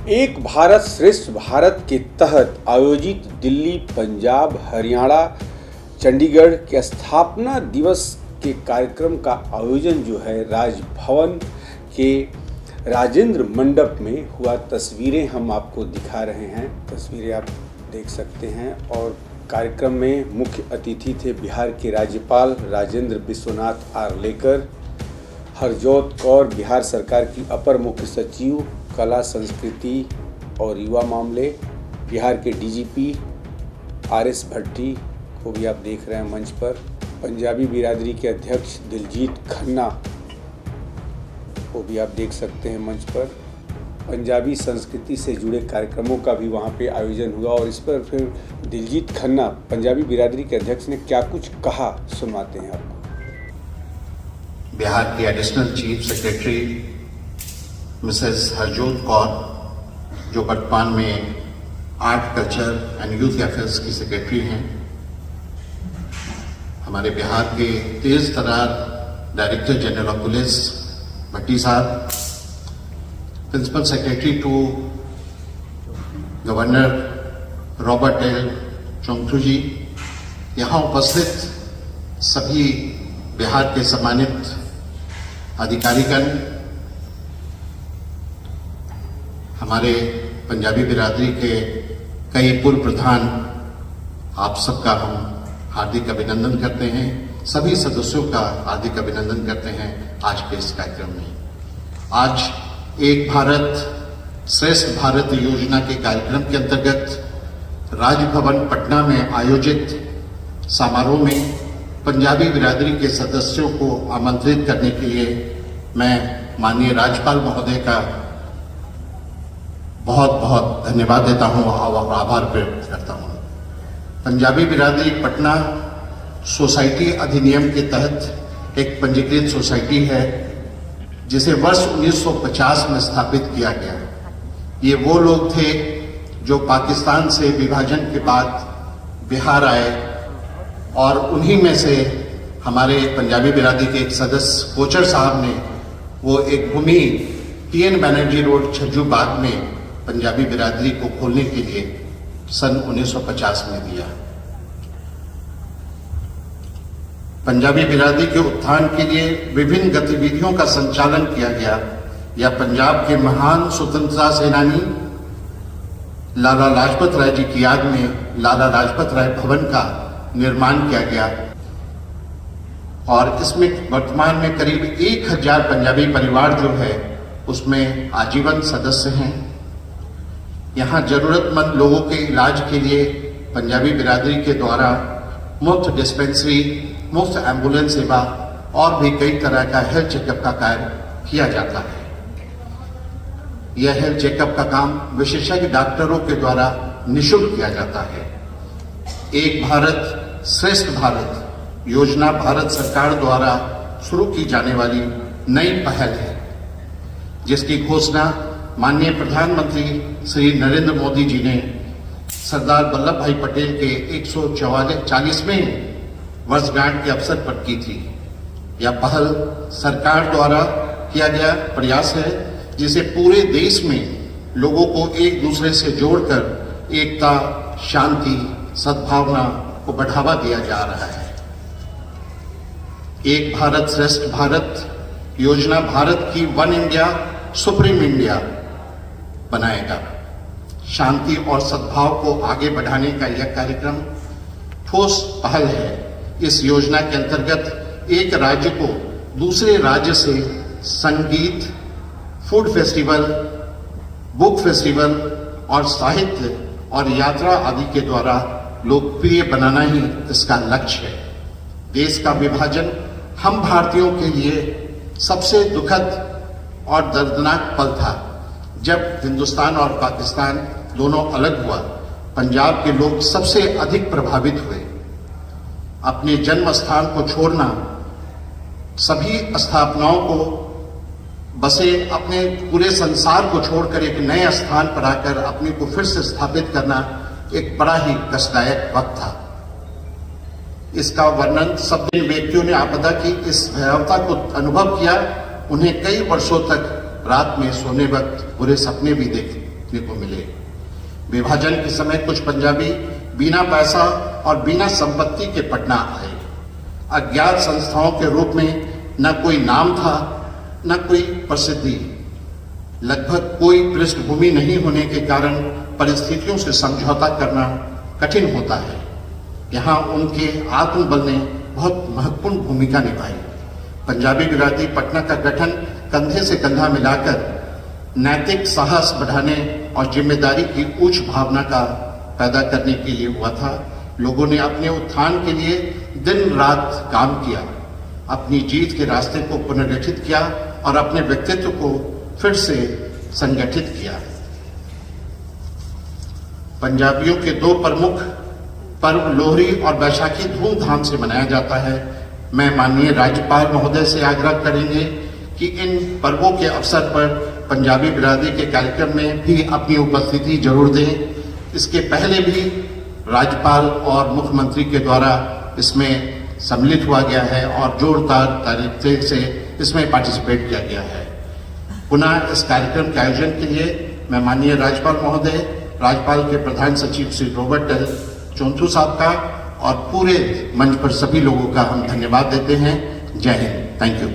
एक भारत श्रेष्ठ भारत के तहत आयोजित दिल्ली, पंजाब, हरियाणा, चंडीगढ़ के स्थापना दिवस के कार्यक्रम का आयोजन जो है राजभवन के राजेंद्र मंडप में हुआ। तस्वीरें हम आपको दिखा रहे हैं, तस्वीरें आप देख सकते हैं। और कार्यक्रम में मुख्य अतिथि थे बिहार के राज्यपाल राजेंद्र विश्वनाथ आर्लेकर, हरजोत कौर बिहार सरकार की अपर मुख्य सचिव कला, संस्कृति और युवा मामले, बिहार के डीजीपी आर.एस. भट्टी को भी आप देख रहे हैं मंच पर, पंजाबी बिरादरी के अध्यक्ष दिलजीत खन्ना को भी आप देख सकते हैं मंच पर। पंजाबी संस्कृति से जुड़े कार्यक्रमों का भी वहाँ पे आयोजन हुआ और इस पर फिर दिलजीत खन्ना पंजाबी बिरादरी के अध्यक्ष ने क्या कुछ कहा, सुनवाते हैं आपको। बिहार की additional chief secretary Mrs Harjot Kaur, जो वर्तमान में art, culture and youth affairs की सेक्रेटरी हैं, हमारे बिहार के तेज तर्रार director general of police Bhatti साहब, principal secretary to governor Robert L Chongthu ji, यहाँ उपस्थित सभी बिहार के सम्मानित अधिकारीगण, हमारे पंजाबी बिरादरी के कई पूर्व प्रधान, आप सबका हम हार्दिक अभिनंदन करते हैं। सभी सदस्यों का हार्दिक अभिनंदन करते हैं आज के इस कार्यक्रम में। आज एक भारत श्रेष्ठ भारत योजना के कार्यक्रम के अंतर्गत राजभवन पटना में आयोजित समारोह में पंजाबी बिरादरी के सदस्यों को आमंत्रित करने के लिए मैं माननीय राज्यपाल महोदय का बहुत बहुत धन्यवाद देता हूं और आभार व्यक्त करता हूं। पंजाबी बिरादरी पटना सोसाइटी अधिनियम के तहत एक पंजीकृत सोसाइटी है जिसे वर्ष 1950 में स्थापित किया गया। ये वो लोग थे जो पाकिस्तान से विभाजन के बाद बिहार आए और उन्हीं में से हमारे पंजाबी बिरादरी के एक सदस्य कोचर साहब ने वो एक भूमि टी.एन. बनर्जी रोड छज्जू बाग में पंजाबी बिरादरी को खोलने के लिए सन 1950 में दिया। पंजाबी बिरादरी के उत्थान के लिए विभिन्न गतिविधियों का संचालन किया गया। या पंजाब के महान स्वतंत्रता सेनानी लाला लाजपत राय जी की याद में लाला लाजपत राय भवन का निर्माण किया गया और इसमें वर्तमान में करीब 1000 पंजाबी परिवार जो है उसमें आजीवन सदस्य हैं। यहाँ जरूरतमंद लोगों के इलाज के लिए पंजाबी बिरादरी के द्वारा मुफ्त डिस्पेंसरी, मुफ्त एम्बुलेंस सेवा और भी कई तरह का हेल्थ चेकअप का कार्य किया जाता है। यह हेल्थ चेकअप का काम विशेषज्ञ डॉक्टरों के द्वारा निःशुल्क किया जाता है। एक भारत श्रेष्ठ भारत योजना भारत सरकार द्वारा शुरू की जाने वाली नई पहल है, जिसकी घोषणा माननीय प्रधानमंत्री श्री नरेंद्र मोदी जी ने सरदार वल्लभ भाई पटेल के 140वें वर्षगांठ के अवसर पर की थी। यह पहल सरकार द्वारा किया गया प्रयास है जिसे पूरे देश में लोगों को एक दूसरे से जोड़कर एकता, शांति, सद्भावना को बढ़ावा दिया जा रहा है। एक भारत श्रेष्ठ भारत योजना भारत की वन इंडिया सुप्रीम इंडिया बनाएगा। शांति और सद्भाव को आगे बढ़ाने का यह कार्यक्रम ठोस पहल है। इस योजना के अंतर्गत एक राज्य को दूसरे राज्य से संगीत, फूड फेस्टिवल, बुक फेस्टिवल और साहित्य और यात्रा आदि के द्वारा लोकप्रिय बनाना ही इसका लक्ष्य है। देश का विभाजन हम भारतीयों के लिए सबसे दुखद और दर्दनाक पल था। जब हिंदुस्तान और पाकिस्तान दोनों अलग हुआ, पंजाब के लोग सबसे अधिक प्रभावित हुए। अपने जन्म स्थान को छोड़ना, सभी स्थापनाओं को बसे अपने पूरे संसार को छोड़कर एक नए स्थान पर आकर अपने को फिर से स्थापित करना एक बड़ा ही कष्टदायक वक्त था। इसका वर्णन सब जिन व्यक्तियों ने आपदा की इस भयावहता को अनुभव किया, उन्हें कई वर्षों तक रात में सोने वक्त बुरे सपने भी देखने को मिले। विभाजन के समय कुछ पंजाबी बिना पैसा और बिना संपत्ति के पटना आए। अज्ञात संस्थाओं के रूप में न कोई नाम था, न कोई प्रसिद्धि, लगभग कोई पृष्ठभूमि नहीं होने के कारण परिस्थितियों से समझौता करना कठिन होता है। यहाँ उनके आत्मबल ने बहुत महत्वपूर्ण भूमिका निभाई। पंजाबी बिरादरी पटना का गठन कंधे से कंधा मिलाकर नैतिक साहस बढ़ाने और जिम्मेदारी की उच्च भावना का पैदा करने के लिए हुआ था। लोगों ने अपने उत्थान के लिए दिन रात काम किया, अपनी जीत के रास्ते को पुनर्गठित किया और अपने व्यक्तित्व को फिर से संगठित किया। पंजाबियों के दो प्रमुख पर्व लोहरी और बैसाखी धूमधाम से मनाया जाता है। मैं माननीय राज्यपाल महोदय से आग्रह करेंगे कि इन पर्वों के अवसर पर पंजाबी बिरादरी के कार्यक्रम में भी अपनी उपस्थिति जरूर दें। इसके पहले भी राज्यपाल और मुख्यमंत्री के द्वारा इसमें सम्मिलित हुआ गया है और जोरदार तरीके से इसमें पार्टिसिपेट किया गया है। पुनः इस कार्यक्रम के आयोजन के लिए मैं माननीय राज्यपाल महोदय, राज्यपाल के प्रधान सचिव श्री रॉबर्ट एल चौंथू साहब का और पूरे मंच पर सभी लोगों का हम धन्यवाद देते हैं। जय हिंद। Thank you.